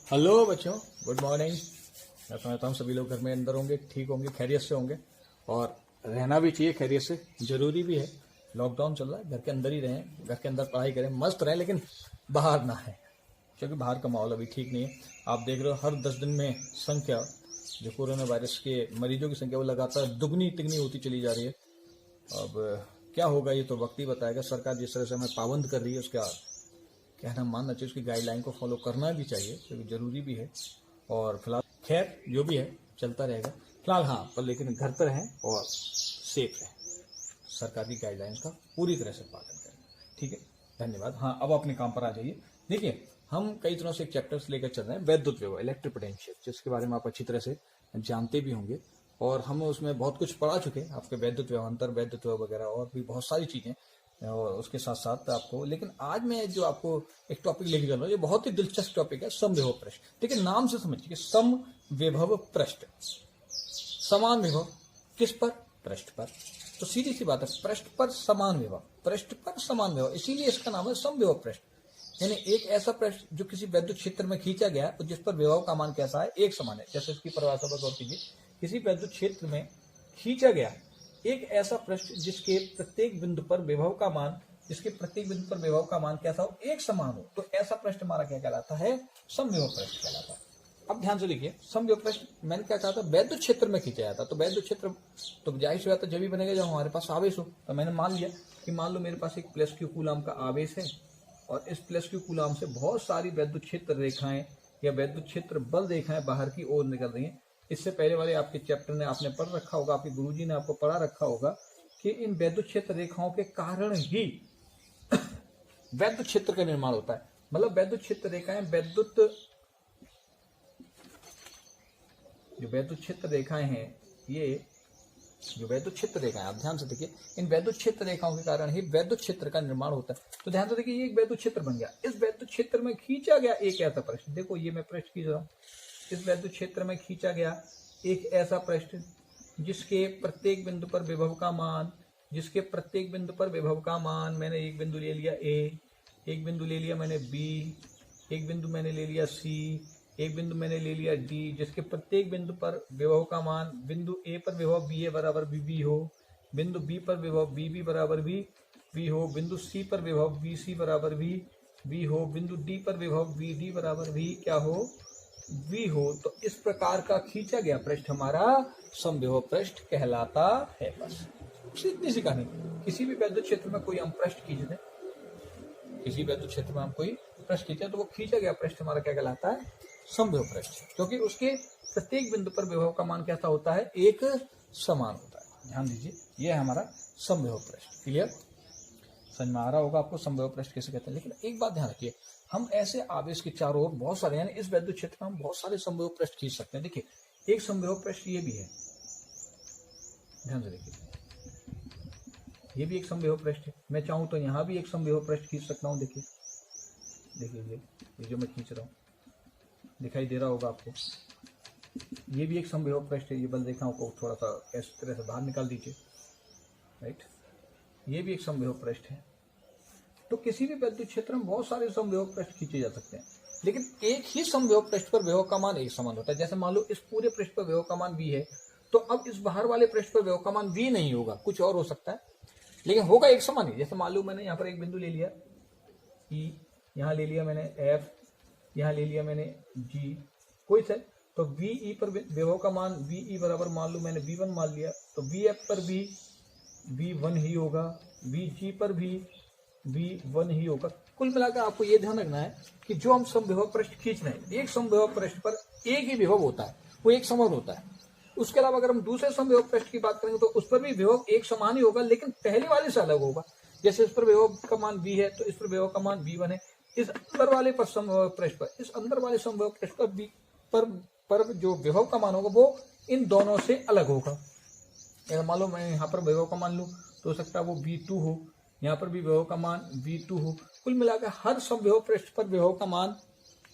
Hello बच्चों, good morning. मैं समझता हूँ सभी लोग घर में अंदर होंगे, ठीक होंगे, खैरियत से होंगे और रहना भी चाहिए खैरियत से, जरूरी भी है। लॉकडाउन चल रहा है, घर के अंदर ही रहें, घर के अंदर पढ़ाई करें, मस्त रहें, लेकिन बाहर ना है क्योंकि बाहर का माहौल अभी ठीक नहीं है। आप देख रहे हो हर 10 दिन में संख्या जो कोरोना वायरस के मरीजों की संख्या वो लगातार दुगनी तिगनी होती चली जा रही है। अब क्या होगा ये तो वक्त ही बताएगा। सरकार जिस तरह से हमें पाबंद कर रही है उसका कहना मानना चाहिए, उसकी गाइडलाइन को फॉलो करना भी चाहिए क्योंकि जरूरी भी है। और फिलहाल खैर जो भी है चलता रहेगा फिलहाल, हाँ, पर लेकिन घर पर रहें और सेफ रहें, सरकार की गाइडलाइंस का पूरी तरह से पालन करें। ठीक है, धन्यवाद। हाँ, अब अपने काम पर आ जाइए। देखिए, हम कई दिनों से एक चैप्टर्स लेकर चल रहे हैं, वैद्युत व्यव, इलेक्ट्रिक पोटेंशियल, जिसके बारे में आप अच्छी तरह से जानते भी होंगे और हम उसमें बहुत कुछ पढ़ा चुके हैं। आपके वैद्युत व्यव, अंतर वैद्युत व्यव वगैरह और भी बहुत सारी चीजें और उसके साथ साथ आपको, लेकिन आज मैं जो आपको एक टॉपिक लेके चल रहा हूँ, ये बहुत ही दिलचस्प टॉपिक है, समविभव पृष्ठ। देखिए, नाम से समझिए, समविभव पृष्ठ, समान विभव किस पर? पृष्ठ पर। तो सीधी सी बात है, पृष्ठ पर समान विभव, पृष्ठ पर समान विभव, इसीलिए इसका नाम है समविभव पृष्ठ। यानी एक ऐसा पृष्ठ जो किसी वैद्युत क्षेत्र में खींचा गया और जिस पर विभव का मान कैसा है? एक समान है। जैसे इसकी परिभाषा पर गौर कीजिए, किसी वैद्युत क्षेत्र में खींचा गया एक ऐसा पृष्ठ जिसके प्रत्येक बिंदु पर विभव का मान, जिसके प्रत्येक बिंदु पर विभव का मान कैसा हो? एक समान हो, तो ऐसा पृष्ठ हमारा क्या कहलाता है? समविभव पृष्ठ कहलाता है। अब ध्यान से देखिए, समविभव पृष्ठ मैंने क्या कहा था? वैद्युत क्षेत्र में खींचा जाता। तो वैद्युत क्षेत्र तो जाहिर सी बात है जब भी बनेगा जब हमारे पास आवेश हो। तो मैंने मान लिया कि मान लो मेरे पास एक प्लस क्यू कूलम का आवेश है और इस प्लस क्यू कूलम से बहुत सारी वैद्युत क्षेत्र रेखाएं या वैद्युत क्षेत्र बल रेखाएं बाहर की ओर निकल रही हैं। इससे पहले वाले आपके चैप्टर में आपने पढ़ रखा होगा, आपके गुरुजी ने आपको पढ़ा रखा होगा कि इन वैद्युत क्षेत्र रेखाओं के कारण ही वैद्युत क्षेत्र का निर्माण होता है। मतलब वैद्युत क्षेत्र रेखाएं, जो वैद्युत क्षेत्र रेखाएं हैं, ये जो वैद्युत क्षेत्र रेखाएं, आप ध्यान से देखिए, इन वैद्युत क्षेत्र रेखाओं के कारण ही वैद्युत क्षेत्र का निर्माण होता है। तो ध्यान से देखिए, ये एक वैद्युत क्षेत्र बन गया। इस वैद्युत क्षेत्र में खींचा गया एक ऐसा पृष्ठ, देखो ये मैं पृष्ठ खींच रहा हूं, इस वैद्युत क्षेत्र में खींचा गया एक ऐसा पृष्ठ जिसके प्रत्येक बिंदु पर विभव का मान, जिसके प्रत्येक बिंदु पर विभव का मान, मैंने एक बिंदु ले लिया ए, एक बिंदु ले लिया मैंने बी, एक बिंदु मैंने ले लिया सी, एक बिंदु मैंने ले लिया डी, जिसके प्रत्येक बिंदु पर विभव का मान, बिंदु ए पर विभव बी ए बराबर बी बी हो, बिंदु बी पर विभव बी बी बराबर बी हो, बिंदु सी पर विभव बी सी बराबर बी हो, बिंदु डी पर विभव बी डी बराबर भी क्या हो? वी हो। तो इस प्रकार का खींचा गया पृष्ठ हमारा समविभव पृष्ठ कहलाता है। बस इतनी सी कहानी। किसी भी वैद्युत क्षेत्र में कोई हम पृष्ठ खींच दें, किसी वैद्युत क्षेत्र में हम कोई पृष्ठ खींचे तो वो खींचा गया पृष्ठ हमारा क्या कहलाता है? समविभव पृष्ठ, क्योंकि उसके प्रत्येक बिंदु पर विभव का मान कैसा होता है? एक समान होता है। ध्यान दीजिए, यह है हमारा समविभव पृष्ठ। क्लियर? समझ में आ रहा होगा आपको समविभव पृष्ठ कैसे कहते हैं। लेकिन एक बात ध्यान रखिए, हम ऐसे आवेश के चारों ओर बहुत सारे, यानी इस वैद्युत क्षेत्र में हम बहुत सारे समविभव पृष्ठ खींच सकते हैं। देखिए, एक समविभव पृष्ठ ये भी है, ध्यान से देखिए, ये भी एक समविभव पृष्ठ है। मैं चाहूं तो यहां भी एक समविभव पृष्ठ खींच सकता हूं। देखिए देखिए, ये जो मैं खींच रहा हूं दिखाई दे रहा होगा आपको, ये भी एक समविभव पृष्ठ है। ये बल रेखाओं को थोड़ा सा इस तरह से बाहर निकाल दीजिए, राइट, ये भी एक समविभव पृष्ठ है। तो किसी भी वैद्युत क्षेत्र में बहुत सारे समविभव पृष्ठ खींचे जा सकते हैं, लेकिन एक ही समविभव पृष्ठ पर विभव का मान एक समान होता है। जैसे मान लो इस पूरे पृष्ठ पर विभव का मान v है, तो अब इस बाहर वाले पृष्ठ पर विभव का मान v नहीं होगा, कुछ और हो सकता है, लेकिन होगा एक समान ही। जैसे मान लो मैंने यहाँ पर एक बिंदु ले लिया E, यहाँ ले लिया मैंने F, यहाँ ले लिया मैंने G, कोई से, तो VE पर विभव का मान VE बराबर मान लो मैंने V1 मान लिया, तो VF पर भी V1 ही होगा, VG पर भी V1 ही होगा। कुल मिलाकर आपको यह ध्यान रखना है कि जो हम समविभव पृष्ठ खींच रहे हैं, एक समविभव पृष्ठ पर एक ही विभव होता है, वो एक समान होता है। उसके अलावा अगर हम दूसरे समविभव पृष्ठ की बात करेंगे तो उस पर भी विभव एक समान ही होगा, लेकिन पहले वाले से अलग होगा। जैसे इस पर विभव का मान V है तो इस पर विभव का मान V1 है। इस अंदर वाले पर समविभव पृष्ठ पर, इस अंदर वाले समविभव पृष्ठ पर V पर जो विभव का मान होगा वो इन दोनों से अलग होगा। अगर मान लो मैं यहाँ पर विभव का मान लूं तो हो सकता है वो V2 हो, यहाँ पर भी विभव का मान V2 हो। कुल मिलाकर हर समविभव पृष्ठ पर विभव का मान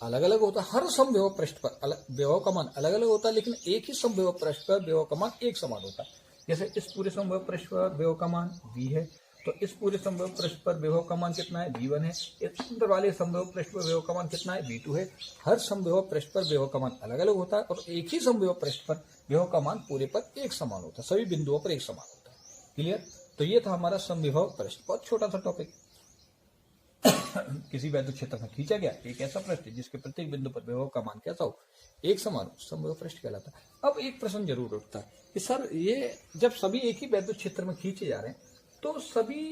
अलग अलग होता है, हर समविभव पृष्ठ पर विभव का मान अलग अलग होता है, लेकिन एक ही समविभव पृष्ठ पर विभव का मान एक समान होता है। जैसे इस पूरे समविभव पृष्ठ पर विभव का मान V है तो इस पूरे संभव पृष्ठ पर विभव का मान कितना है, V1 है। इस अंदर वाले संभव पृष्ठ पर विभव का मान कितना है, V2 है। हर संभव पृष्ठ पर विभव का मान अलग अलग होता है और एक ही संभव पृष्ठ पर विभव का मान पूरे पर एक समान होता है, सभी बिंदुओं पर एक समान होता है। क्लियर। तो ये था हमारा समविभव पृष्ठ, बहुत छोटा सा टॉपिक। किसी वैद्युत क्षेत्र में खींचा गया एक ऐसा पृष्ठ जिसके प्रत्येक बिंदु पर विभव का मान कैसा हो, एक समान हो, समविभव पृष्ठ कहलाता है। अब एक प्रश्न जरूर उठता है कि सर ये जब सभी एक ही वैद्युत क्षेत्र में खींचे जा रहे हैं तो सभी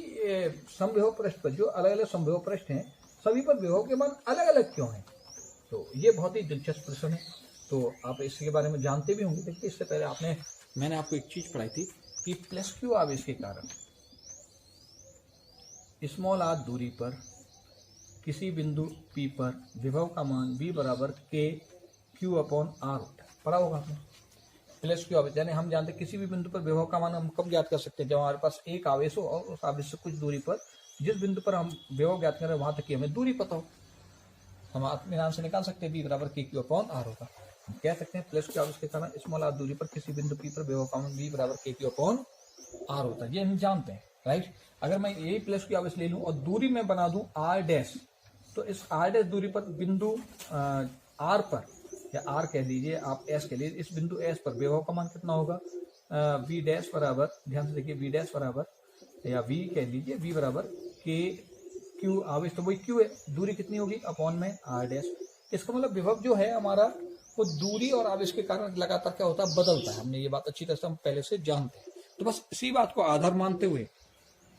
समविभव पृष्ठ पर जो अलग अलग समविभव पृष्ठ हैं सभी पर विभव के मान अलग अलग क्यों हैं? तो ये बहुत ही दिलचस्प प्रश्न है। तो आप इसके बारे में जानते भी होंगे। देखिए इससे पहले मैंने आपको एक चीज पढ़ाई थी कि प्लस क्यू आवेश के कारण स्मॉल r दूरी पर किसी बिंदु P पर विभव का मान V बराबर K Q अपॉन R होता है। पढ़ा होगा आपने प्लस क्यू आवेश, यानी हम जानते हैं किसी भी बिंदु पर विभव का मान हम कब ज्ञात कर सकते हैं, जब हमारे पास एक आवेश हो और उस आवेश से कुछ दूरी पर जिस बिंदु पर हम विभव ज्ञात करें वहां तक की हमें दूरी पता हो, हम इत्मीनान से निकाल सकते हैं V बराबर K Q अपॉन R होगा। हम कह सकते हैं प्लस क्यू आवेश के कारण स्मॉल r दूरी पर किसी बिंदु P पर विभव का मान V बराबर K Q अपॉन R होता है। ये हम जानते हैं, राइट। अगर मैं यही प्लस क्यू आवेश ले लूं और दूरी में बना दूं R डैश, तो इस R डैश दूरी पर बिंदु R पर, या R कह लीजिए आप S कह लीजिए, इस बिंदु S पर विभव का मान कितना होगा, V डैश बराबर, ध्यान से देखिए, V डैश बराबर, या V कह लीजिए, V बराबर K Q आवेश तो वही Q है, दूरी कितनी होगी अपॉन में R डैश। इसका मतलब विभव जो है हमारा वो दूरी और आवेश के कारण लगातार क्या होता है, बदलता है। हमने ये बात अच्छी तरह से हम पहले से जानते हैं। तो बस इसी बात को आधार मानते हुए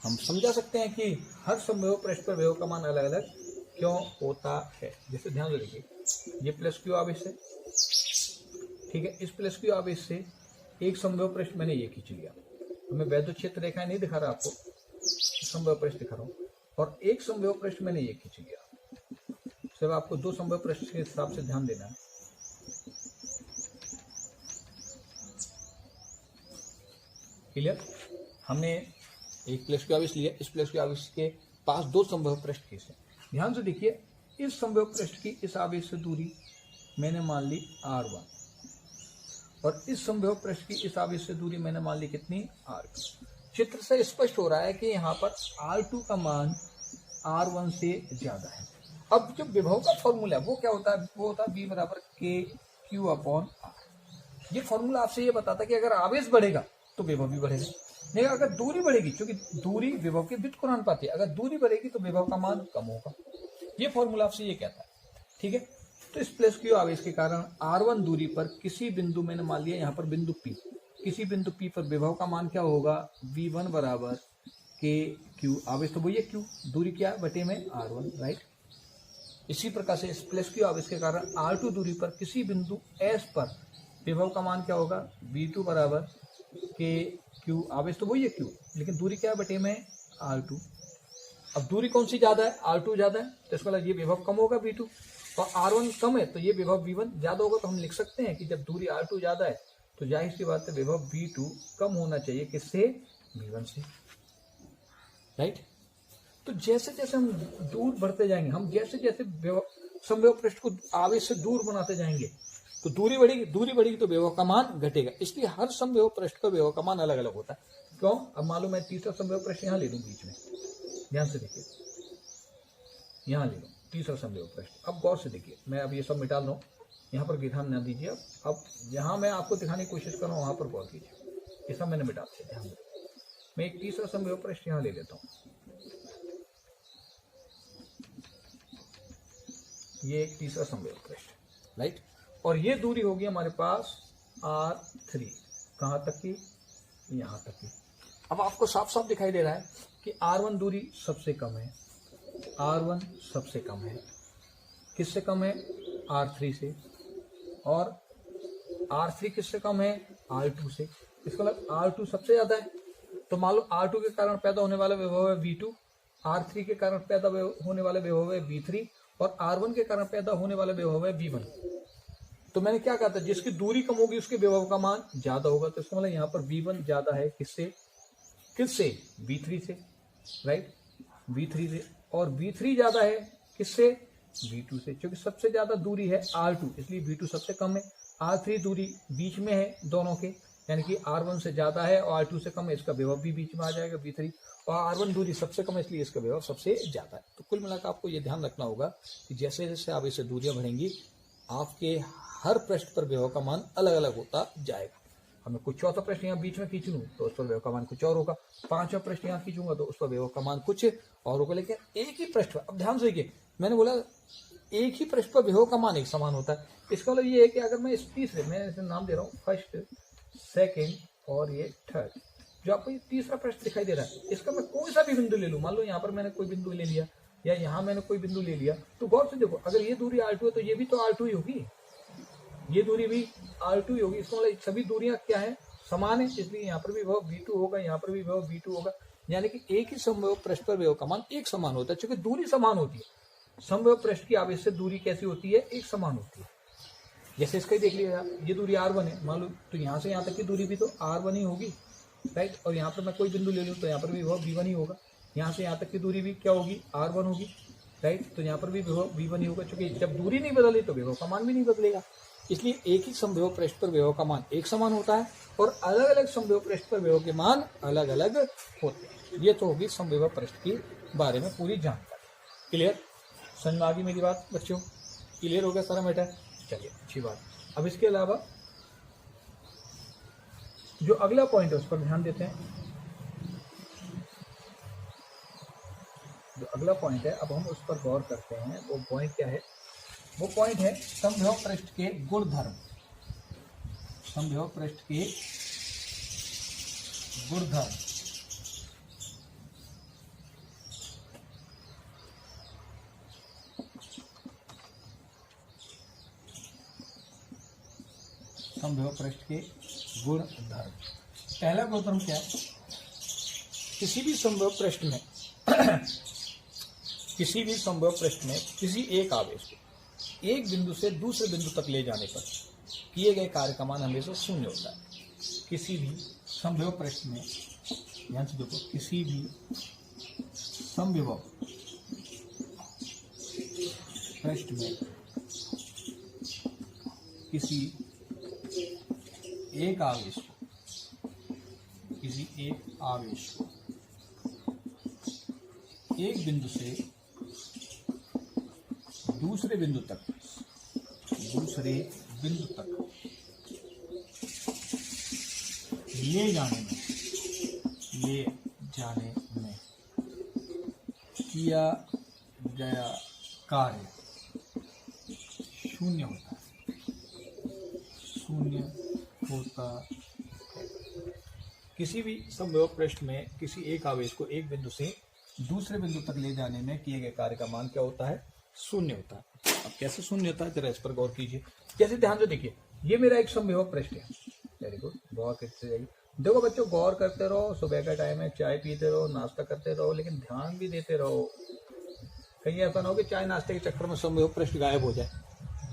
हम समझा सकते हैं कि हर संभव पृष्ठ पर विभव का मान अलग अलग क्यों होता है। जैसे ध्यान से देखिए, ये प्लस क्यू आवेश है, ठीक है। इस प्लस क्यू आवेश से एक संभव पृष्ठ मैंने ये खींच लिया, मैं वैद्युत क्षेत्र रेखाएं नहीं दिखा रहा आपको, संभव पृष्ठ दिखा रहा हूँ, और एक संभव पृष्ठ मैंने ये खींच लिया। सिर्फ आपको दो संभव पृष्ठ के हिसाब से ध्यान देना है। क्लियर। हमने एक प्लस क्यू आवेश लिया, इस प्लस क्यू आवेश के पास दो संभव पृष्ठ खींचे। ध्यान से देखिए, इस संभव पृष्ठ की इस आवेश से दूरी मैंने मान ली R1, और इस संभव पृष्ठ की इस आवेश से दूरी मैंने मान ली कितनी, R2। चित्र से स्पष्ट हो रहा है कि यहाँ पर R2 का मान R1 से ज्यादा है। अब जो विभव का फॉर्मूला है वो क्या होता है, वो होता है V बराबर K Q अपॉन R। ये फॉर्मूला आपसे ये बताता है कि अगर आवेश बढ़ेगा तो विभव भी बढ़ेगा, नहीं अगर दूरी बढ़ेगी, क्योंकि दूरी विभव के व्युत्क्रमानुपाती है, अगर दूरी बढ़ेगी तो विभव का मान कम होगा। ये फॉर्मूला आपसे ये कहता है, ठीक है। तो इस प्लस क्यू आवेश के कारण R1 दूरी पर किसी बिंदु, मैंने मान लिया यहाँ पर बिंदु P, किसी बिंदु P पर विभव का मान क्या होगा, V1 बराबर K Q, आवेश तो वही है Q, दूरी क्या बटे में R1, राइट। इसी प्रकार से इस प्लस क्यू आवेश के कारण R2 दूरी पर किसी बिंदु S पर विभव का मान क्या होगा, V2 बराबर K Q, आवेश तो वही है Q, लेकिन दूरी क्या है बटे में R2। अब दूरी कौन सी ज्यादा है, R2 ज्यादा है, तो इसका मतलब ये विभव कम होगा V2, और R1 कम है तो ये विभव V1 ज्यादा होगा। तो हम लिख सकते हैं कि जब दूरी R2 ज्यादा है तो जाहिर सी बात है विभव V2 कम होना चाहिए, किससे, V1 से, राइट। तो जैसे जैसे हम दूर बढ़ते जाएंगे, हम जैसे जैसे संभव पृष्ठ को आवेश से दूर बनाते जाएंगे तो दूरी बढ़ेगी तो विभव का मान घटेगा। इसलिए हर संभव पृष्ठ का विभव का मान अलग अलग होता है। क्यों, अब मालूम मैं तीसरा संभव पृष्ठ यहाँ ले लूँ बीच में, ध्यान से देखिए, यहाँ ले लूँ तीसरा संभव पृष्ठ। अब गौर से देखिए, मैं अब ये सब मिटा रहा हूँ, यहाँ पर ध्यान न दीजिए। अब यहाँ मैं आपको दिखाने की कोशिश कर रहा हूँ, वहां पर गौर कीजिए, ये सब मैंने मिटा दिया, ध्यान दीजिए। मैं एक तीसरा संभव पृष्ठ यहाँ ले लेता हूँ, ये एक तीसरा संभव पृष्ठ, राइट। और ये दूरी होगी हमारे पास R3, कहाँ तक की, यहाँ तक की। अब आपको साफ साफ दिखाई दे रहा है कि R1 दूरी सबसे कम है, R1 सबसे कम है, किससे कम है, R3 से, और R3 किससे कम है, R2 से। इसका मतलब R2 सबसे ज्यादा है, तो मान लो R2 के कारण पैदा होने वाला विभव है V2, R3 के कारण पैदा होने वाला विभव है V3, और R1 के कारण पैदा होने वाला विभव है V1। तो मैंने क्या कहा था, जिसकी दूरी कम होगी उसके विभव का मान ज्यादा होगा। तो इसका मतलब यहाँ पर V1 ज्यादा है किससे, V3 से, राइट, V3 से, और V3 ज्यादा है किससे, V2 से, क्योंकि सबसे ज्यादा दूरी है R2, इसलिए V2 सबसे कम है। R3 दूरी बीच में है दोनों के, यानी कि R1 से ज्यादा है और R2 से कम है, इसका विभव भी बीच में आ जाएगा V3, और R1 दूरी सबसे कम है, इसलिए इसका विभव सबसे ज्यादा है। तो कुल मिलाकर आपको ये ध्यान रखना होगा कि जैसे जैसे आप इससे दूरियां बढ़ेंगी आपके हर पृष्ठ पर विभव का मान अलग अलग होता जाएगा। हमें कुछ चौथा प्रश्न यहाँ बीच में खींच लूँ तो उस पर विभव का मान कुछ और होगा, पांचवा प्रश्न यहाँ खींचूंगा तो उस पर विभव का मान कुछ और होगा। लेकिन एक ही पृष्ठ पर, अब ध्यान से देखिए, मैंने बोला एक ही पृष्ठ पर विभव का मान एक समान होता है। इसका मतलब ये है कि अगर मैं इस तीसरे, मैं इसे नाम दे रहा हूँ फर्स्ट, सेकेंड और ये थर्ड, जो आपको ये तीसरा पृष्ठ दिखाई दे रहा है, इसका मैं कोई सा भी बिंदु ले लूँ, मान लो यहाँ पर मैंने कोई बिंदु ले लिया या यहाँ मैंने कोई बिंदु ले लिया, तो गौर से देखो, अगर ये दूरी R2 है तो ये भी तो R2 ही होगी, ये दूरी भी R2 ही होगी। इसका मतलब सभी दूरियां क्या है, समान है, इसलिए यहाँ पर भी विभव V2 होगा, यहाँ पर भी विभव V2 होगा। यानी कि एक ही समविभव पृष्ठ पर विभव का मान एक समान होता है, क्योंकि दूरी समान होती है। समविभव पृष्ठ की आवेश से दूरी कैसी होती है, एक समान होती है। जैसे इसका ही देख लीजिए आप, ये दूरी R1 है मान लो, तो यहाँ से यहाँ तक की दूरी भी तो R1 ही होगी, राइट। और यहाँ पर मैं कोई बिंदु ले लूँ तो यहाँ पर भी विभव V1 ही होगा, यहाँ से यहाँ तक की दूरी भी क्या होगी, R1 होगी, राइट। तो यहाँ पर भी विभव V1 ही होगा, क्योंकि जब दूरी नहीं बदली तो विभव का मान भी नहीं बदलेगा। इसलिए एक ही समविभव पृष्ठ पर विभव का मान एक समान होता है और अलग अलग समविभव पृष्ठ पर विभव के मान अलग अलग होते हैं। ये तो होगी समविभव पृष्ठ के बारे में पूरी जानकारी। क्लियर, समझ में आ गई मेरी बात बच्चों? क्लियर हो गया सारा मैटर? चलिए अच्छी बात। अब इसके अलावा जो अगला पॉइंट है उस पर ध्यान देते हैं। जो अगला पॉइंट है अब हम उस पर गौर करते हैं। वो पॉइंट क्या है? वो पॉइंट है समविभव पृष्ठ के गुणधर्म। समविभव पृष्ठ के गुणधर्म। समविभव पृष्ठ के गुणधर्म। पहला गुणधर्म क्या है? किसी भी समविभव पृष्ठ में किसी भी समविभव पृष्ठ में किसी एक आवेश को एक बिंदु से दूसरे बिंदु तक ले जाने पर किए गए कार्य का मान हमेशा शून्य होता है। किसी भी समविभव पृष्ठ में, ध्यान से देखो, किसी भी समविभव पृष्ठ में किसी एक आवेश को एक बिंदु से दूसरे बिंदु तक ले जाने में किया गया कार्य शून्य होता है। किसी भी समविभव पृष्ठ में किसी एक आवेश को एक बिंदु से दूसरे बिंदु तक ले जाने में किए गए कार्य का मान क्या होता है? शून्य होता है। अब कैसे शून्य होता है जरा इस पर गौर कीजिए। जैसे ध्यान से देखिए, ये मेरा एक समविभव पृष्ठ है। वेरी गुड, गौर करते जाइए। देखो बच्चों, गौर करते रहो, सुबह का टाइम है, चाय पीते रहो, नाश्ता करते रहो, लेकिन ध्यान भी देते रहो। कहीं ऐसा ना हो कि चाय नाश्ते के चक्कर में समविभव पृष्ठ गायब हो जाए।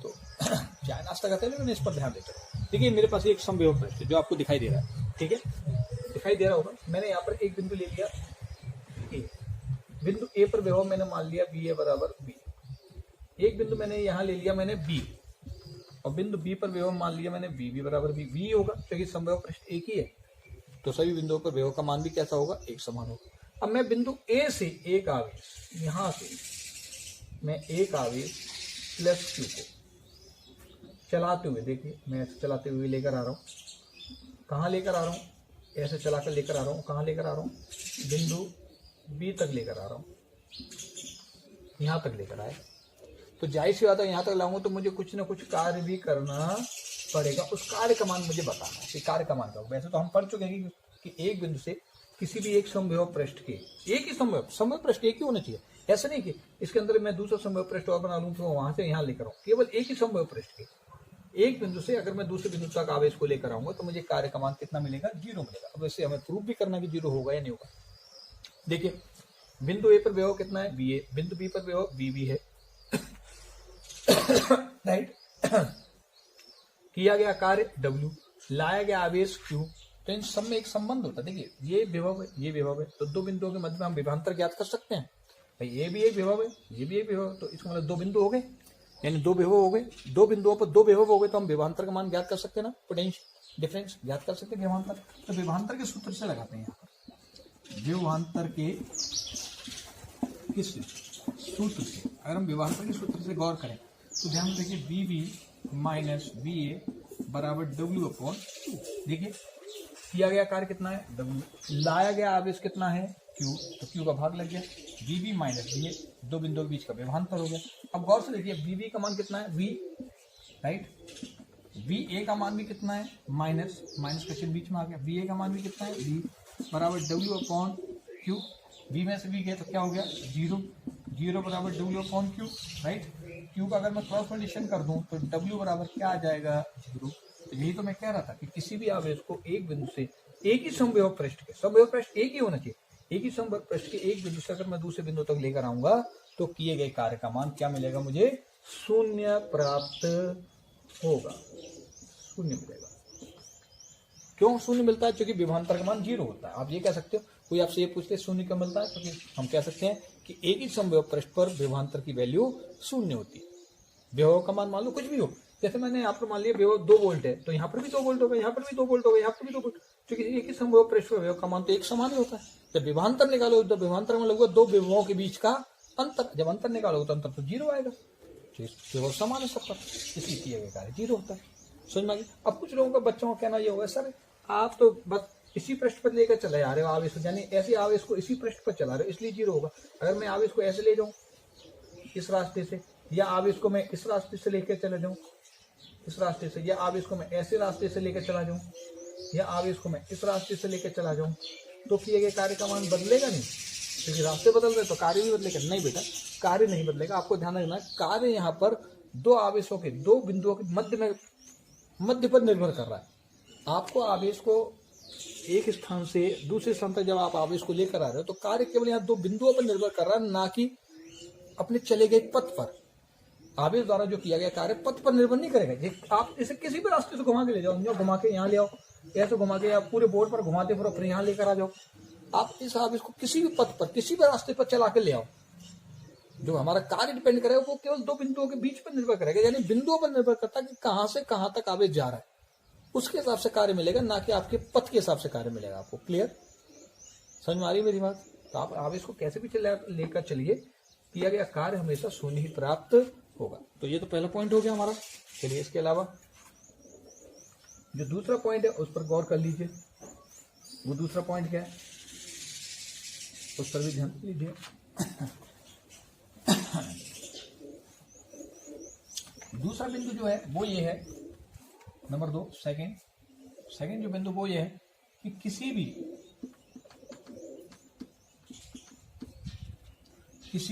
तो चाय नाश्ता करते हैं लेकिन इस पर ध्यान देते रहो। देखिए मेरे पास एक समविभव पृष्ठ जो आपको दिखाई दे रहा है, ठीक है, दिखाई दे रहा होगा। मैंने यहाँ पर एक बिंदु ले लिया ए, बिंदु ए पर विभव मैंने मान लिया बी ए बराबर बी। एक बिंदु मैंने यहाँ ले लिया मैंने बी, और बिंदु बी पर विभव मान लिया मैंने बी बी बराबर बी। बी होगा क्योंकि समविभव पृष्ठ एक ही है, तो सभी बिंदुओं पर विभव का मान भी कैसा होगा? एक समान होगा। अब मैं बिंदु ए से एक आवेश, यहाँ से मैं एक आवेश प्लस क्यू को चलाते हुए, देखिए मैं ऐसे चलाते हुए लेकर आ रहा हूँ। कहाँ लेकर आ रहा हूँ? ऐसे चलाकर लेकर आ रहा हूँ। कहाँ लेकर आ रहा हूँ? बिंदु बी तक लेकर आ रहा हूँ, यहाँ तक लेकर आए। तो जाहिर सी बात है, यहाँ तक लाऊंगा तो मुझे कुछ ना कुछ कार्य भी करना पड़ेगा। उस कार्य का मान मुझे बताना है कि कार्य का मान क्या होगा। वैसे तो हम पढ़ चुके हैं कि एक बिंदु से किसी भी एक समविभव पृष्ठ के एक ही समविभव पृष्ठ एक ही होना चाहिए। ऐसा नहीं कि इसके अंदर मैं दूसरा समविभव पृष्ठ और बना लूँ तो वहां से यहाँ लेकर आऊँ। केवल एक ही समविभव पृष्ठ के एक बिंदु से अगर मैं दूसरे बिंदु तक आवेश को लेकर आऊंगा तो मुझे कार्य का मान कितना मिलेगा? 0 मिलेगा। अब वैसे हमें प्रूफ भी करना कि 0 होगा या नहीं होगा। देखिए बिंदु ए पर विभव कितना है? बी ए। बिंदु बी पर विभव बी बी है, राइट। किया गया कार्य W, लाया गया आवेश Q। तो इन सब में एक संबंध होता है। देखिए ये विभव है, ये विभव है, तो दो बिंदुओं के मध्य में हम विभवांतर ज्ञात कर सकते हैं। भाई ये भी एक विभव है, ये भी एक विभव, तो इसका मतलब दो बिंदु हो गए, यानी दो विभव हो गए। दो बिंदुओं पर दो विभव हो गए तो हम विभवांतर का मान ज्ञात कर सकते हैं ना, पोटेंशियल डिफरेंस ज्ञात कर सकते हैं विभवांतर। तो विभवांतर के सूत्र से लगाते हैं यहाँ पर। विभवांतर के किस सूत्र से, अगर हम विभवांतर के सूत्र से गौर करें तो ध्यान देखिए V V minus V A बराबर डब्ल्यू अपॉन क्यू। देखिए किया गया कार्य कितना है डब्ल्यू, लाया गया आवेश कितना है क्यू, तो क्यू का भाग लग गया। V V minus V A, दो बिंदुओं के बीच का विभवांतर हो गया। अब गौर से देखिए वी वी का मान कितना है वी, राइट, वी ए का मान भी कितना है माइनस, माइनस का चिन्ह बीच में आ गया, वी ए का मान भी कितना है वी बराबर डब्ल्यू अपॉन क्यू। वी में से वी गया तो क्या हो गया जीरो, जीरो बराबर W upon Q, right. Q का अगर मैं क्रॉस मल्टीप्लिकेशन कर दूं तो डब्ल्यू बराबर क्या आ जाएगा जीरो। तो यही तो मैं कह रहा था कि किसी भी आवेश को एक बिंदु से एक ही समविभव पृष्ठ के, समविभव पृष्ठ एक ही होना चाहिए, एक ही समविभव पृष्ठ के एक बिंदु से अगर मैं दूसरे बिंदु तक लेकर आऊंगा तो किए गए कार्य का मान क्या मिलेगा मुझे, शून्य प्राप्त होगा, शून्य मिलेगा। क्यों शून्य मिलता है? क्योंकि विभवांतर का मान जीरो होता है। आप ये कह सकते हो, कोई आपसे ये पूछते शून्य क्यों मिलता है, क्योंकि हम कह सकते हैं कि एक ही समविभव पृष्ठ पर विभवांतर की वैल्यू शून्य होती है। विभव का मान मान लो कुछ भी हो, जैसे मैंने यहाँ पर मान लिया विभव 2 वोल्ट है तो यहाँ पर भी 2 वोल्ट होगा, यहाँ पर भी 2 वोल्ट होगा, यहाँ पर भी 2 वोल्ट, क्योंकि एक ही समविभव पृष्ठ पर विभव का मान तो एक समान ही होता है। जब विभवांतर निकालो तो विभवांतर में लगेगा दो विभवों के बीच का अंतर, जब अंतर निकालोगे तो अंतर तो जीरो आएगा, विभव समान है सबका, इसलिए किया गया कार्य जीरो होता है। समझ में आ गया? अब कुछ लोगों का बच्चों का कहना ये होगा सर आप तो बस इसी पृष्ठ पर लेकर चले आ रहे हो आवेश, यानी ऐसे आवेश को इसी पृष्ठ पर चला रहे हो इसलिए जीरो होगा। अगर मैं आवेश को ऐसे ले जाऊं इस रास्ते से, या आवेश को मैं इस रास्ते से लेकर चले जाऊं इस रास्ते से, या आवेश को मैं ऐसे रास्ते से लेकर चला जाऊं, या आवेश को मैं इस रास्ते से लेकर चला जाऊं, तो किए गए कार्य का मान बदलेगा नहीं, क्योंकि रास्ते बदल रहे तो कार्य भी बदलेगा नहीं। बेटा कार्य नहीं बदलेगा, आपको ध्यान रखना है कार्य यहाँ पर दो आवेशों के, दो बिंदुओं के मध्य पर निर्भर कर रहा है। आपको आवेश को एक स्थान से दूसरे स्थान तक जब आप आवेश को लेकर आ रहे हो तो कार्य केवल यहाँ दो बिंदुओं पर निर्भर कर रहा है, ना कि अपने चले गए पथ पर। आवेश द्वारा जो किया गया कार्य पथ पर निर्भर नहीं करेगा। आप इसे किसी भी रास्ते से घुमा के ले जाओ, घुमा के यहाँ ले आओ, ऐसे घुमा के आप पूरे बोर्ड पर घुमाते फिर यहाँ लेकर आ जाओ, आप इस आवेश को किसी भी पथ पर किसी भी रास्ते पर चला के ले आओ, जो हमारा कार्य डिपेंड करेगा वो केवल दो बिंदुओं के बीच पर निर्भर करेगा, यानी बिंदुओं पर निर्भर करता है कि कहां से कहां तक आवेश जा रहा है, उसके हिसाब से कार्य मिलेगा, ना कि आपके पथ के हिसाब से कार्य मिलेगा आपको। क्लियर? समझ में आ रही मेरी बात? तो आप आवेश को कैसे भी लेकर चलिए, किया गया कार्य हमेशा शून्य ही प्राप्त होगा। तो ये तो पहला पॉइंट हो गया हमारा। चलिए इसके अलावा जो दूसरा पॉइंट है उस पर गौर कर लीजिए। वो दूसरा पॉइंट क्या है उस पर भी ध्यान दीजिए। दूसरा बिंदु जो है वो ये है, नंबर 2 सेकंड जो बिंदु वो ये है कि किसी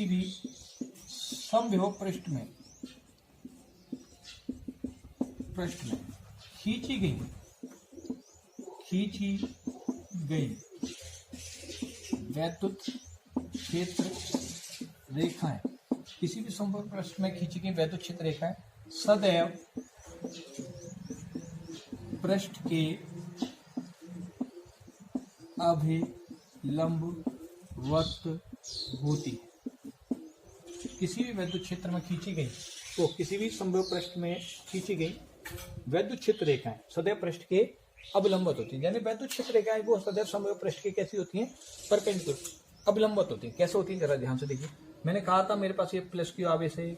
भी समविभव पृष्ठ में खींची गई वैद्युत क्षेत्र रेखाएं, किसी भी समविभव पृष्ठ में खींची गई वैद्युत क्षेत्र रेखाएं सदैव पृष्ठ के अभिलंबवत होती है। किसी भी वैद्युत क्षेत्र में खींची गई, तो किसी भी समविभव पृष्ठ में खींची गई वैद्युत क्षेत्र रेखाएं सदैव पृष्ठ के अभिलंबवत होती है। यानी वैद्युत क्षेत्र रेखाएं वो सदैव समविभव पृष्ठ के कैसी होती हैं, परपेंडिकुलर, अभिलंबवत होती है। कैसे होती है जरा ध्यान से देखिए। मैंने कहा था मेरे पास ये प्लस क्यू आवेश है,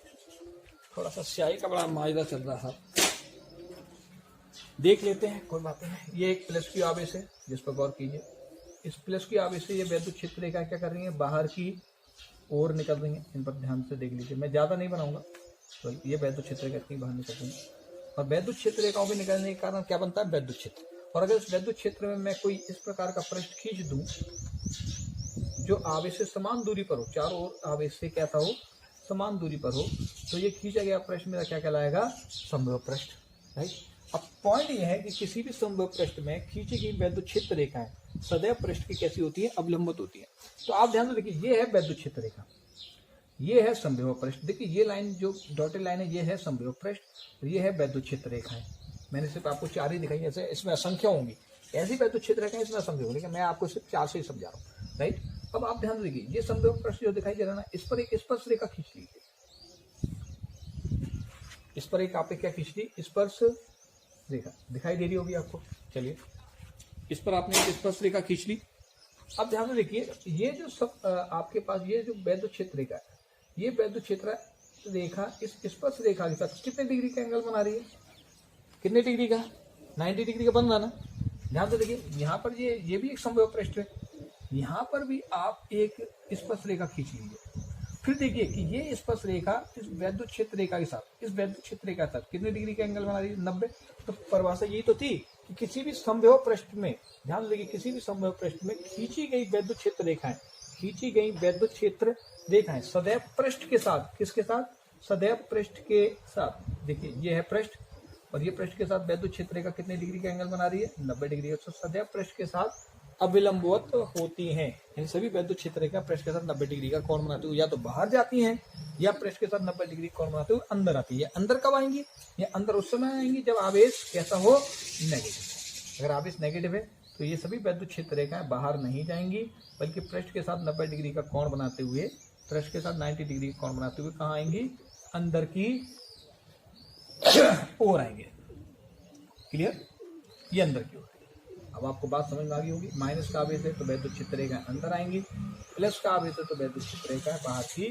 थोड़ा सा स्याही का बड़ा माजरा चल रहा था, देख लेते हैं, कोई बात नहीं। ये एक प्लस क्यू आवेश है जिस पर गौर कीजिए। इस प्लस क्यू आवेश से ये वैद्युत क्षेत्र रेखा क्या कर रही है, बाहर की ओर निकल रही है। इन पर ध्यान से देख लीजिए, मैं ज्यादा नहीं बनाऊंगा, तो ये वैद्युत क्षेत्र रेखा की बाहर निकल रही है। और वैद्युत क्षेत्र रेखाओं भी निकलने के कारण क्या बनता है, वैद्युत क्षेत्र। और अगर इस वैद्युत क्षेत्र में मैं कोई इस प्रकार का पृष्ठ खींच दूं जो आवेश से समान दूरी पर हो, चारों ओर आवेश से कैसा हो, समान दूरी पर हो, तो ये खींचा गया पृष्ठ मेरा क्या कहलाएगा, समविभव पृष्ठ। राइट? अब पॉइंट ये है कि किसी भी समविभव पृष्ठ में खींची गई वैद्युत क्षेत्र रेखाएं सदैव पृष्ठ की कैसी होती है, अवलंबित होती है। तो आप ध्यान से देखिए, ये है वैद्युत क्षेत्र रेखा, ये है समविभव पृष्ठ। देखिए ये लाइन जो डॉटेड लाइन है ये है समविभव पृष्ठ, ये है वैद्युत क्षेत्र रेखाएं। मैंने सिर्फ आपको 4 ही दिखाई, ऐसे इसमें असंख्य होंगी ऐसी वैद्युत क्षेत्र रेखाएं, इसमें असंख्य होंगी, लेकिन मैं आपको सिर्फ 4 से ही समझा रहा हूँ। राइट? अब आप ध्यान देखिए, ये समविभव पृष्ठ जो दिखाई दे रहा है ना, इस पर एक स्पर्श रेखा खींच लीजिए। इस पर एक आपने क्या खींच ली, स्पर्श रेखा दिखाई दे रही होगी आपको। चलिए इस पर आपने एक स्पर्श रेखा खींच ली, अब ध्यान से देखिए, ये जो सब आपके पास ये जो वैद्युत क्षेत्र रेखा है, ये वैद्युत क्षेत्र रेखा इस स्पर्श रेखा के साथ कितने डिग्री का एंगल बना रही है? कितने डिग्री का? 90 डिग्री का बन रहा ना। ध्यान से देखिए, यहाँ पर ये भी एक समबाहु पृष्ठ है, यहाँ पर भी आप एक स्पर्श रेखा खींच लीजिए। फिर देखिए कि ये स्पर्श रेखा इस वैद्युत क्षेत्र रेखा के साथ, इस वैद्युत क्षेत्र रेखा के साथ कितने डिग्री का एंगल बना रही है? 90। तो परिभाषा यही तो थी कि किसी भी समबाहु पृष्ठ में, ध्यान देखिए, किसी भी समबाहु पृष्ठ में खींची गई वैद्युत क्षेत्र रेखाएं, खींची गई वैद्युत क्षेत्र रेखाएं सदैव पृष्ठ के साथ, किसके साथ? सदैव पृष्ठ के साथ। देखिए ये है पृष्ठ और ये पृष्ठ के साथ वैद्युत क्षेत्र रेखा कितने डिग्री का एंगल बना रही है? 90 डिग्री। तो सदैव पृष्ठ के साथ अविलंबवत होती हैं, यानी सभी वैद्युत क्षेत्र रेखा पृष्ठ के साथ 90 डिग्री का कोण बनाते हुए या तो बाहर जाती हैं या पृष्ठ के साथ 90 डिग्री कोण बनाते हुए अंदर आती है। अंदर कब आएंगी? ये अंदर उस समय आएंगी जब आवेश कैसा हो? नेगेटिव। अगर आवेश नेगेटिव है तो ये सभी वैद्युत क्षेत्र रेखाएं बाहर नहीं जाएंगी, बल्कि पृष्ठ के साथ 90 डिग्री का कोण बनाते हुए, पृष्ठ के साथ 90 डिग्री का कोण बनाते हुए कहाँ आएंगी? अंदर की ओर आएंगे। क्लियर? ये अंदर की ओर। अब आपको बात समझ में आ गई होगी। माइनस का आवेश है तो वैद्युत क्षेत्र रेखा अंदर आएंगी, प्लस का आवेश है तो वैद्युत क्षेत्र रेखा बाहर की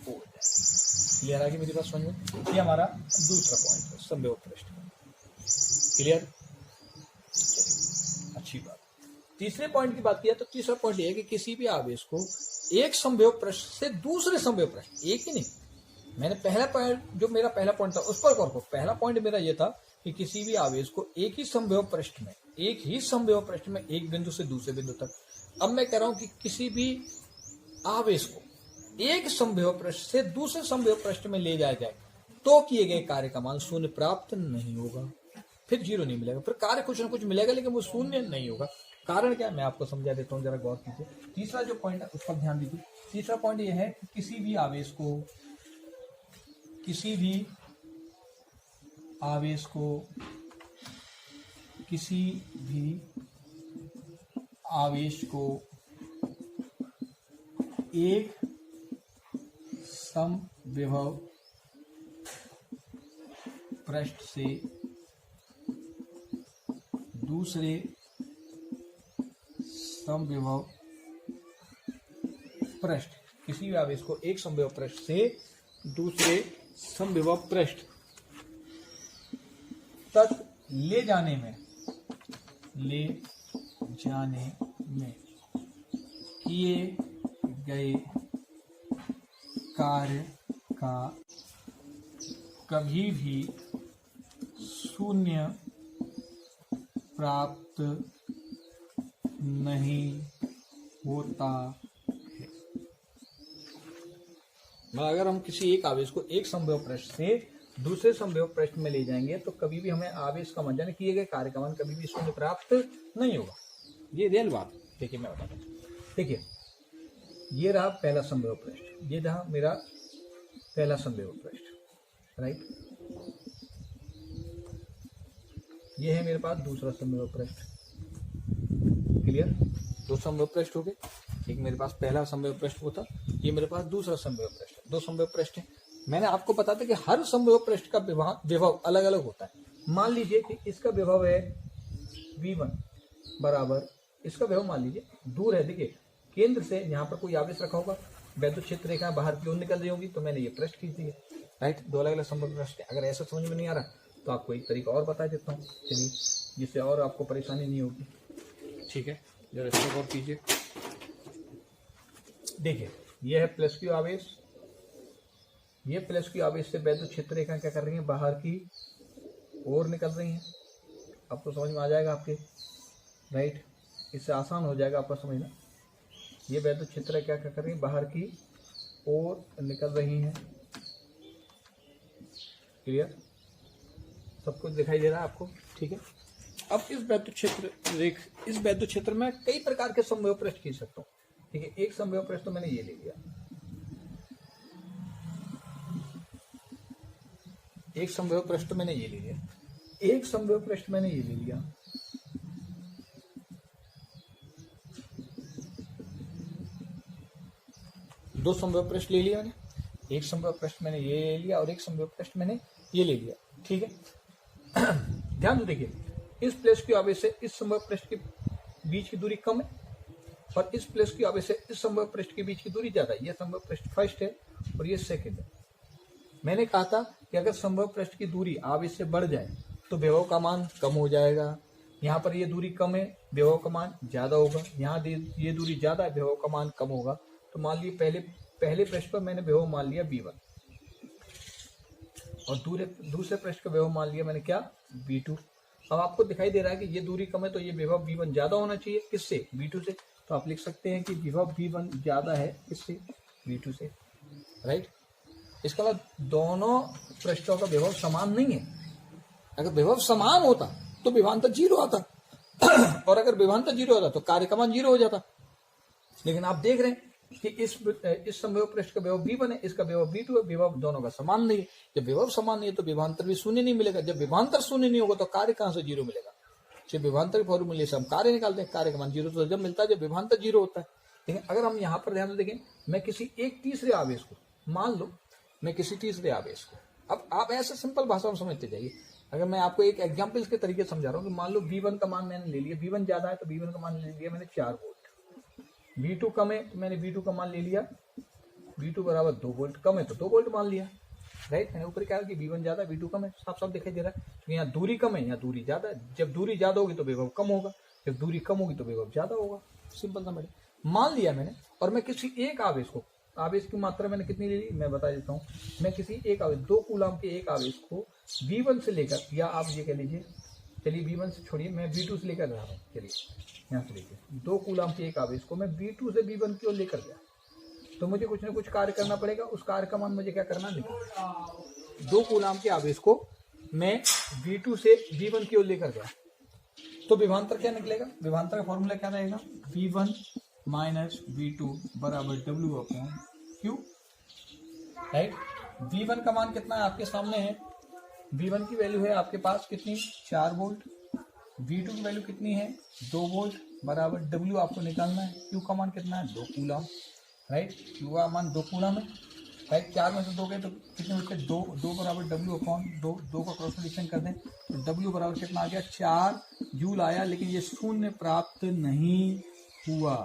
ओर जाएगी। क्लियर आ गई मेरी बात समझ में? ये हमारा दूसरा पॉइंट है, समबाहु पृष्ठ। क्लियर? अच्छी बात। तीसरे पॉइंट की बात किया तो तीसरा पॉइंट ये है कि किसी भी आवेश को एक समबाहु पृष्ठ से दूसरे समबाहु पृष्ठ, एक ही नहीं, मैंने पहला पॉइंट, जो मेरा पहला पॉइंट था उस पर गौर करो। पहला पॉइंट मेरा ये था कि किसी भी आवेश को एक ही समबाहु पृष्ठ में, एक ही समबाहु पृष्ठ में एक बिंदु से दूसरे बिंदु तक। अब मैं कह रहा हूं कि किसी भी आवेश को एक समबाहु पृष्ठ से दूसरे समबाहु पृष्ठ में ले जाया जाए तो किए गए कार्य का मान शून्य प्राप्त नहीं होगा, फिर जीरो नहीं मिलेगा, फिर कार्य कुछ ना कुछ मिलेगा लेकिन वो शून्य नहीं होगा। कारण क्या है मैं आपको समझा देता हूँ, जरा गौर कीजिए। तीसरा जो पॉइंट है उस पर ध्यान दीजिए। तीसरा पॉइंट ये है कि किसी भी आवेश को किसी भी आवेश को एक समविभव पृष्ठ से दूसरे समविभव पृष्ठ, किसी भी आवेश को एक समविभव पृष्ठ से दूसरे समविभव पृष्ठ तक ले जाने में किए गए कार्य का कभी भी शून्य प्राप्त नहीं होता है। अगर हम किसी एक आवेश को एक समबाहु पृष्ठ से दूसरे समबाहु पृष्ठ में ले जाएंगे तो कभी भी हमें आवेश का मान, यानी किए गए कार्य का मान कभी भी शून्य प्राप्त नहीं होगा। ये रियल बात। देखिए मैं बताता हूँ। देखिए ये रहा पहला समबाहु पृष्ठ, ये रहा मेरा पहला समबाहु पृष्ठ, राइट। ये है मेरे पास दूसरा समबाहु पृष्ठ। क्लियर? दो समबाहु पृष्ठ हो गए। एक मेरे पास पहला समबाहु पृष्ठ होता, ये मेरे पास दूसरा समबाहु पृष्ठ, दो समबाहु पृष्ठ है। मैंने आपको बता था कि हर समबाहु पृष्ठ का विभव अलग अलग होता है। मान लीजिए कि इसका विभव है V1 बराबर, इसका विभव मान लीजिए दूर है। देखिए केंद्र से यहाँ पर कोई आवेश रखा होगा, वैद्युत क्षेत्र रेखा बाहर की ओर निकल रही होगी, तो मैंने ये पृष्ठ खींच दिया, राइट। दो अलग अलग समबाहु पृष्ठ है। अगर ऐसा समझ में नहीं आ रहा तो आपको एक तरीका और बता देता हूँ, चलिए, जिससे और आपको परेशानी नहीं होगी। ठीक है, जरा इसको गौर कीजिए। देखिए ये है प्लस क्यू आवेश, ये प्लस क्यू आवेश से वैद्युत क्षेत्र रेखा क्या कर रही है? बाहर की ओर निकल रही है। आपको समझ में आ जाएगा आपके, राइट। इससे आसान हो जाएगा आपका समझना। ये वैद्युत क्षेत्र क्या क्या कर रही है? बाहर की ओर निकल रही है। क्लियर? सब कुछ दिखाई दे रहा है आपको? ठीक है। अब इस वैद्युत क्षेत्र में कई प्रकार के समबाहु पृष्ठ खींच सकता हूँ। ठीक है, एक समबाहु पृष्ठ तो मैंने ये ले लिया, एक समबाहु पृष्ठ मैंने ये ले लिया, एक समबाहु पृष्ठ मैंने ये ले लिया, दो समबाहु पृष्ठ ले लिया मैंने, एक समबाहु पृष्ठ मैंने ये ले लिया और एक समबाहु पृष्ठ मैंने ये ले लिया। ठीक है। ध्यान से देखिए, इस प्लस क्यू आवेश से इस समबाहु पृष्ठ के बीच की दूरी कम है, और इस प्लेस की आवेश से इस संभव पृष्ठ के बीच की दूरी ज्यादा है। यह संभव पृष्ठ फर्स्ट है और ये सेकंड है। मैंने कहा था कि अगर संभव पृष्ठ की दूरी आवेश से बढ़ जाए तो विभव का मान कम हो जाएगा। यहाँ पर ये दूरी कम है, विभव का मान ज्यादा होगा। यहाँ ये दूरी ज्यादा है, विभव का मान कम होगा। तो मान लिए पहले पृष्ठ पर मैंने विभव मान लिया V1 और दूसरे पृष्ठ का विभव मान लिया मैंने क्या, V2। अब आपको दिखाई दे रहा है कि ये दूरी कम है तो ये विभव V1 ज्यादा होना चाहिए, किससे, V2 से। तो आप लिख सकते हैं कि विभव V1 ज्यादा है किससे, V2 से, राइट। इसके बाद दोनों पृष्ठों का विभव समान नहीं है। अगर विभव समान होता तो विभवांतर 0 आता और अगर विभवांतर 0 होता तो कार्य का मान 0 हो जाता। लेकिन आप देख रहे हैं कि इस संभव पृष्ठ का विभव V1 है, इसका विभव V2 है, विभव दोनों का समान नहीं है। जब विभव समान नहीं है तो विभवांतर भी शून्य नहीं मिलेगा। जब विभवांतर शून्य नहीं होगा तो कार्य कहां से 0 मिलेगा। जब विभवांतर फॉर्मूले से हम कार्य निकालते हैं, कार्य का मान 0 तो जब मिलता है जब विभवांतर 0 होता है। लेकिन अगर हम यहाँ पर ध्यान से देखें, मैं किसी एक तीसरे आवेश को, मान लो मैं किसी तीसरे आवेश को, अब आप ऐसे सिंपल भाषा में समझते जाइए। अगर मैं आपको एक एग्जाम्पल के तरीके समझा रहा हूँ कि मान लो V1 का मान मैंने ले लिया, V1 ज्यादा है तो V1 का मान ले लिया मैंने 4 वोल्ट। V2 कम है तो मैंने V2 का मान ले लिया, V2 बराबर 2 वोल्ट, कम है तो 2 वोल्ट मान लिया, राइट। मैंने ऊपर क्या कि V1 ज्यादा V2 कम है, साफ साफ दिखाई दे रहा है। तो यहाँ दूरी कम है, यहाँ दूरी ज्यादा है। जब दूरी ज्यादा होगी तो विभव कम होगा, जब दूरी कम होगी तो विभव ज्यादा होगा। सिंपल सा मैंने मान लिया मैंने। और मैं किसी एक आवेश को, आवेश की मात्रा मैंने कितनी ले ली मैं बता देता हूँ। मैं किसी एक आवेश 2 कूलम के एक आवेश को V1 से लेकर, या आप ये कह लीजिए, चलिए V1 से छोड़िए, मैं V2 से लेकर रहा हूँ। चलिए यहाँ से लेकर 2 कूलम के एक आवेश को मैं V2 से V1 की ओर लेकर गया तो मुझे कुछ ना कुछ कार्य करना पड़ेगा। उस कार्य का मान मुझे क्या करना है, 2 कूलम के आवेश को मैं V2 से V1 की ओर लेकर गया तो विभवांतर क्या निकलेगा, विभवांतर का फॉर्मूला क्या रहेगा, V1 माइनस V2 बराबर W/Q, राइट। V1 का मान कितना है आपके सामने है, V1 की वैल्यू है आपके पास कितनी, 4 वोल्ट। V2 की वैल्यू कितनी है, 2 वोल्ट बराबर W आपको निकालना है। Q का मान कितना है, 2 कूलम, राइट। Q का मान 2 कूलम है, राइट। 4 में से 2 गए तो कितने बचते, 2 बराबर W/2 का क्रॉस मल्टीप्लिकेशन कर दें तो W बराबर कितना आ गया, 4 जूल आया। लेकिन ये शून्य प्राप्त नहीं हुआ,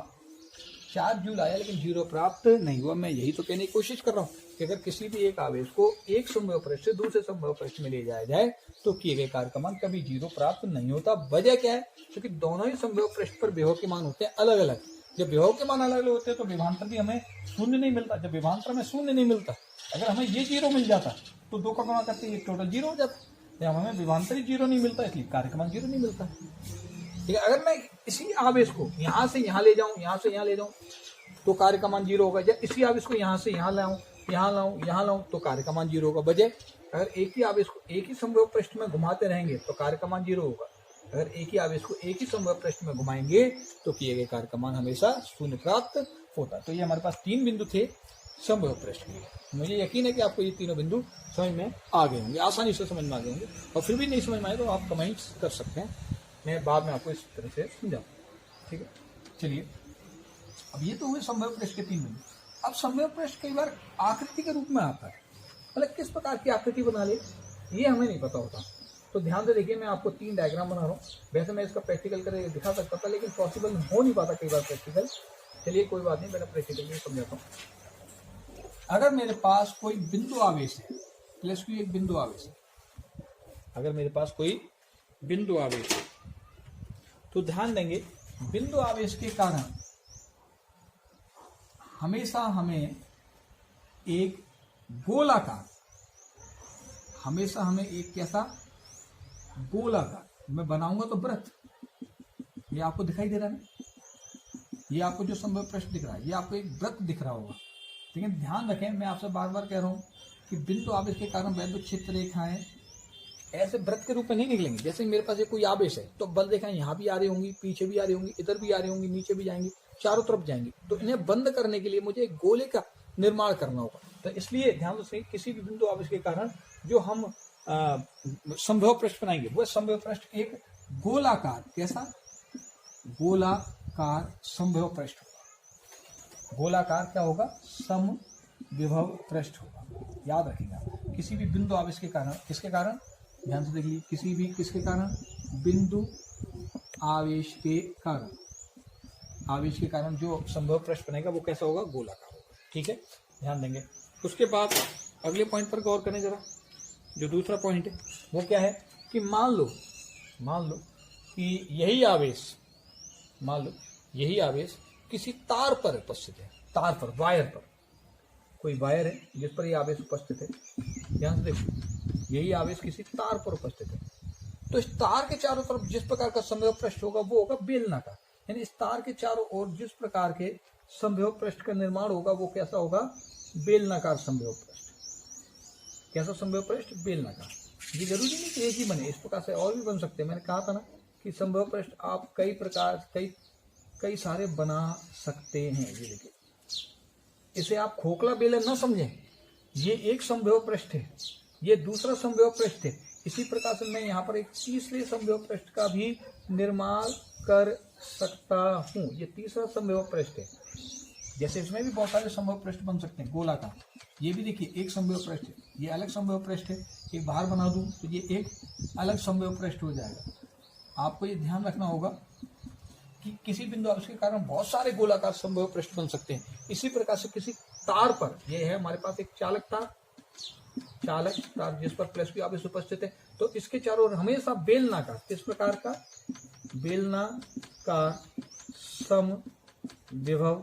4 जूल आया लेकिन 0 प्राप्त नहीं हुआ। मैं यही तो कहने की कोशिश कर रहा हूँ कि अगर किसी भी एक आवेश को एक संभव पृष्ठ से दूसरे संभव पृष्ठ में ले जाया जाए तो किए गए कार्य का मान कभी 0 प्राप्त नहीं होता। वजह क्या है, क्योंकि दोनों ही संभव पृष्ठ पर विभव के मान होते हैं अलग अलग। जब विभव के मान अलग अलग होते हैं तो विभवांतर भी हमें शून्य नहीं मिलता। जब विभवांतर में शून्य नहीं मिलता, अगर हमें ये 0 मिल जाता तो 2 का गुणा करते ये टोटल 0 हो जाता। जब हमें विभवांतर ही 0 नहीं मिलता इसलिए कार्य का मान 0 नहीं मिलता। ठीक है, अगर मैं इसी आवेश को यहाँ से यहाँ ले जाऊं, यहाँ से यहाँ ले जाऊं तो कार्य का मान 0 होगा। या इसी आवेश को यहाँ से यहाँ लाऊं, यहाँ लाऊं तो कार्य का मान 0 होगा। वजह, अगर एक ही आवेश को एक ही संभव पृष्ठ में घुमाते रहेंगे तो कार्य का मान 0 होगा। अगर एक ही आवेश को एक ही संभव पृष्ठ में घुमाएंगे तो किए गए कार्य का मान हमेशा शून्य प्राप्त होता। तो ये हमारे पास 3 बिंदु थे संभव पृष्ठ के। मुझे यकीन है कि आपको ये तीनों बिंदु समझ में आ गए होंगे, आसानी से समझ में आ गए होंगे। और फिर भी नहीं समझ में आए तो आप कमेंट्स कर सकते हैं, मैं बाद में आपको इस तरह से समझाऊँ। ठीक है, चलिए अब ये तो हुए संभव पृष्ठ के 3 बिंदु। अब संभव पृष्ठ कई बार आकृति के रूप में आता है, मतलब किस प्रकार की आकृति बना ले ये हमें नहीं पता होता। तो ध्यान से देखिए, मैं आपको 3 डायग्राम बना रहा हूँ। वैसे मैं इसका प्रैक्टिकल करके दिखा सकता था लेकिन पॉसिबल हो नहीं पाता कई बार प्रैक्टिकल। चलिए कोई बात नहीं, मैंने प्रैक्टिकल में समझाता हूँ। अगर मेरे पास कोई बिंदु आवेश है, प्लस Q एक बिंदु आवेश है, अगर मेरे पास कोई बिंदु आवेश है तो ध्यान देंगे बिंदु आवेश के कारण हमेशा हमें एक गोलाकार, हमेशा हमें एक कैसा गोलाकार, मैं बनाऊंगा तो वृत्त, ये आपको दिखाई दे रहा है, ये आपको जो संभव पृष्ठ दिख रहा है ये आपको एक वृत्त दिख रहा होगा। लेकिन ध्यान रखें, मैं आपसे बार बार कह रहा हूं कि बिंदु आवेश के कारण वैद्युत क्षेत्र रेखाएं ऐसे वृत्त के रूप में नहीं निकलेंगी। जैसे मेरे पास कोई आवेश है तो बल रेखाएं यहाँ भी आ रही होंगी, पीछे भी आ रही होंगी, इधर भी आ रही होंगी, नीचे भी जाएंगी, चारों तरफ जाएंगी। तो इन्हें बंद करने के लिए मुझे एक गोले का निर्माण करना होगा। तो इसलिए ध्यान से किसी भी बिंदु आवेश के कारण जो हम संभव पृष्ठ बनाएंगे वह संभव पृष्ठ एक गोलाकार, कैसा गोलाकार संभव पृष्ठ होगा। गोलाकार क्या होगा, समविभव पृष्ठ होगा। याद रखिएगा, किसी भी बिंदु आवेश के कारण, किसके कारण, ध्यान से देखिए, किसी भी किसके कारण, बिंदु आवेश के कारण, आवेश के कारण जो संभव पृष्ठ बनेगा वो कैसा होगा, गोलाकार होगा। ठीक है, ध्यान देंगे। उसके बाद अगले पॉइंट पर गौर करें जरा। जो दूसरा पॉइंट है वो क्या है कि मान लो कि यही आवेश किसी तार पर उपस्थित है, तार पर, वायर पर, कोई वायर है जिस पर यह आवेश उपस्थित है। ध्यान से देखो, यही आवेश किसी तार पर उपस्थित है, तो इस तार के चारों तरफ जिस प्रकार का संभव पृष्ठ होगा वो होगा बेलनाकार। यानी इस तार के चारों ओर जिस प्रकार के संभव पृष्ठ का निर्माण होगा वो कैसा होगा, बेलनाकार संभव पृष्ठ। कैसा संभव पृष्ठ, बेलनाकार। ये जरूरी नहीं कि एक ही बने, इस प्रकार से और भी बन सकते हैं। मैंने कहा था ना कि संभव पृष्ठ आप कई प्रकार, कई सारे बना सकते हैं। ये देखिए, इसे आप खोखला बेलन न समझें, ये एक संभव पृष्ठ है, ये दूसरा संभव पृष्ठ है। इसी प्रकार से मैं यहाँ पर एक तीसरे संभव पृष्ठ का भी निर्माण कर सकता हूँ। ये तीसरा संभव पृष्ठ है। जैसे इसमें भी बहुत सारे संभव पृष्ठ बन सकते हैं गोलाकार। ये भी देखिए एक संभव पृष्ठ है, ये अलग संभव पृष्ठ है। एक बाहर बना दूं तो ये एक अलग संभव पृष्ठ हो जाएगा। आपको ये ध्यान रखना होगा कि किसी बिंदु आवेश के कारण बहुत सारे गोलाकार संभव पृष्ठ बन सकते हैं। इसी प्रकार से किसी तार पर, ये है हमारे पास एक चालक तार जिस पर प्लस की आवेश उपस्थित है, तो इसके चारों ओर हमेशा बेलनाकार, किस प्रकार का, बेलनाकार समविभव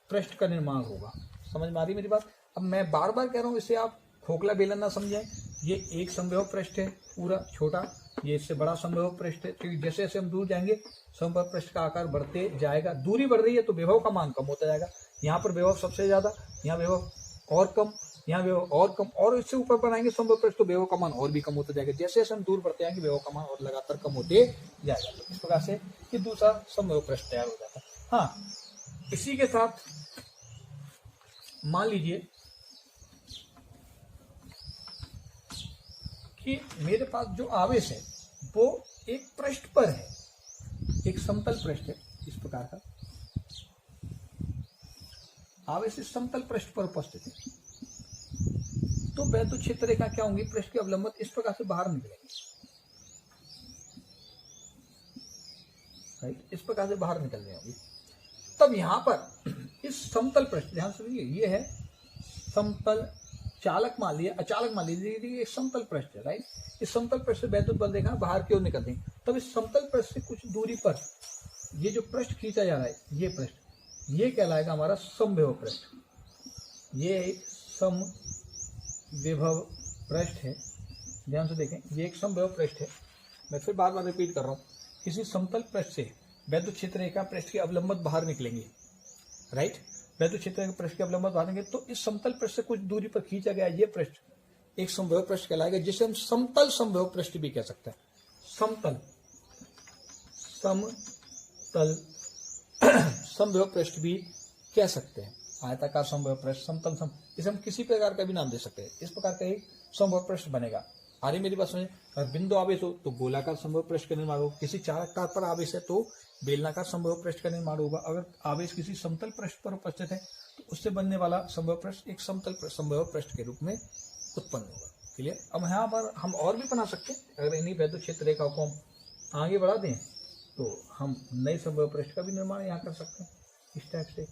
पृष्ठ का निर्माण होगा। समझ में आ रही मेरी बात? अब मैं बार बार कह रहा हूं, इसे आप खोखला बेलन ना समझें। ये एक संभव पृष्ठ है पूरा छोटा, ये इससे बड़ा संभव पृष्ठ है, क्योंकि जैसे जैसे हम दूर जाएंगे संभव पृष्ठ का आकार बढ़ते जाएगा। दूरी बढ़ रही है तो विभव का मान कम होता जाएगा। यहाँ पर विभव सबसे ज्यादा, यहाँ विभव और कम, यहाँ विभव और कम, और इससे ऊपर बनाएंगे संभव पृष्ठ तो विभव का मान और भी कम होता जाएगा। जैसे जैसे हम दूर बढ़ते जाएंगे विभव का मान और लगातार कम होते जाएगा। तो इस प्रकार से ये दूसरा संभव पृष्ठ तैयार हो जाता है। हाँ, इसी के साथ मान लीजिए कि मेरे पास जो आवेश है वो एक पृष्ठ पर है, एक समतल पृष्ठ है इस प्रकार का आवेश इस समतल पृष्ठ पर उपस्थित है। तो वैद्युत क्षेत्र रेखा क्या होंगी, पृष्ठ के अवलंबन इस प्रकार से बाहर निकलेंगे, राइट, इस प्रकार से बाहर निकल रही होंगी। तब यहां पर इस समतल पृष्ठ, ध्यान से देखिए, ये है समतल चालक मान लीजिए, अचालक मान लीजिए, एक समतल पृष्ठ है, राइट। इस समतल पृष्ठ से वैद्युत बल रेखा बाहर की ओर निकल रही। तब इस समतल पृष्ठ से कुछ दूरी पर ये जो पृष्ठ खींचा जा रहा है, ये पृष्ठ, ये कहलाएगा हमारा समविभव पृष्ठ। ये एक समविभव पृष्ठ है, ध्यान से देखें, ये एक समविभव पृष्ठ है। मैं फिर बार बार रिपीट कर रहा हूं, किसी समतल पृष्ठ से वैद्युत क्षेत्र रेखा पृष्ठ के अवलंबन बाहर निकलेंगे, राइट। वैद्युत क्षेत्र रेखा पृष्ठ के अवलंबन बाहर निकलेंगे तो इस समतल पृष्ठ से कुछ दूरी पर खींचा गया ये पृष्ठ एक समविभव पृष्ठ कहलाएगा, जिसे हम समतल समविभव पृष्ठ भी कह सकते हैं। समतल समविभव पृष्ठ भी कह सकते हैं। आयताकार समविभव पृष्ठ, समतल इसे हम किसी प्रकार का भी नाम दे सकते हैं। इस प्रकार का एक समविभव पृष्ठ बनेगा। आ रही मेरी बात समझ? अगर बिंदु आवेश हो तो गोलाकार समविभव पृष्ठ का निर्माण होगा। किसी चालक तार पर आवेश है तो बेलनाकार समविभव पृष्ठ का निर्माण होगा। अगर आवेश किसी समतल पृष्ठ पर उपस्थित है तो उससे बनने वाला समविभव पृष्ठ एक समतल समविभव पृष्ठ के रूप में उत्पन्न होगा। क्लियर? अब यहाँ पर हम और भी बना सकते हैं। अगर इन्हीं वैद्युत क्षेत्र रेखाओं को हम आगे बढ़ा दें तो हम नए समविभव पृष्ठ का भी निर्माण यहाँ कर सकते हैं। इस टाइप से,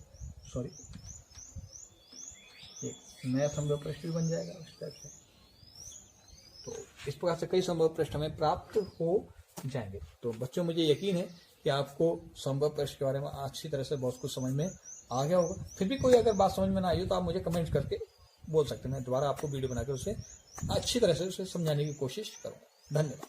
सॉरी, एक नया समविभव पृष्ठ भी बन जाएगा इस टाइप से। तो इस प्रकार से कई समविभव पृष्ठ हमें प्राप्त हो जाएंगे। तो बच्चों, मुझे यकीन है कि आपको समविभव पृष्ठ के बारे में अच्छी तरह से बहुत कुछ समझ में आ गया होगा। फिर भी कोई अगर बात समझ में ना आई हो तो आप मुझे कमेंट करके बोल सकते हैं। मैं दोबारा आपको वीडियो बनाकर उसे अच्छी तरह से उसे समझाने की कोशिश करूँगा। धन्यवाद।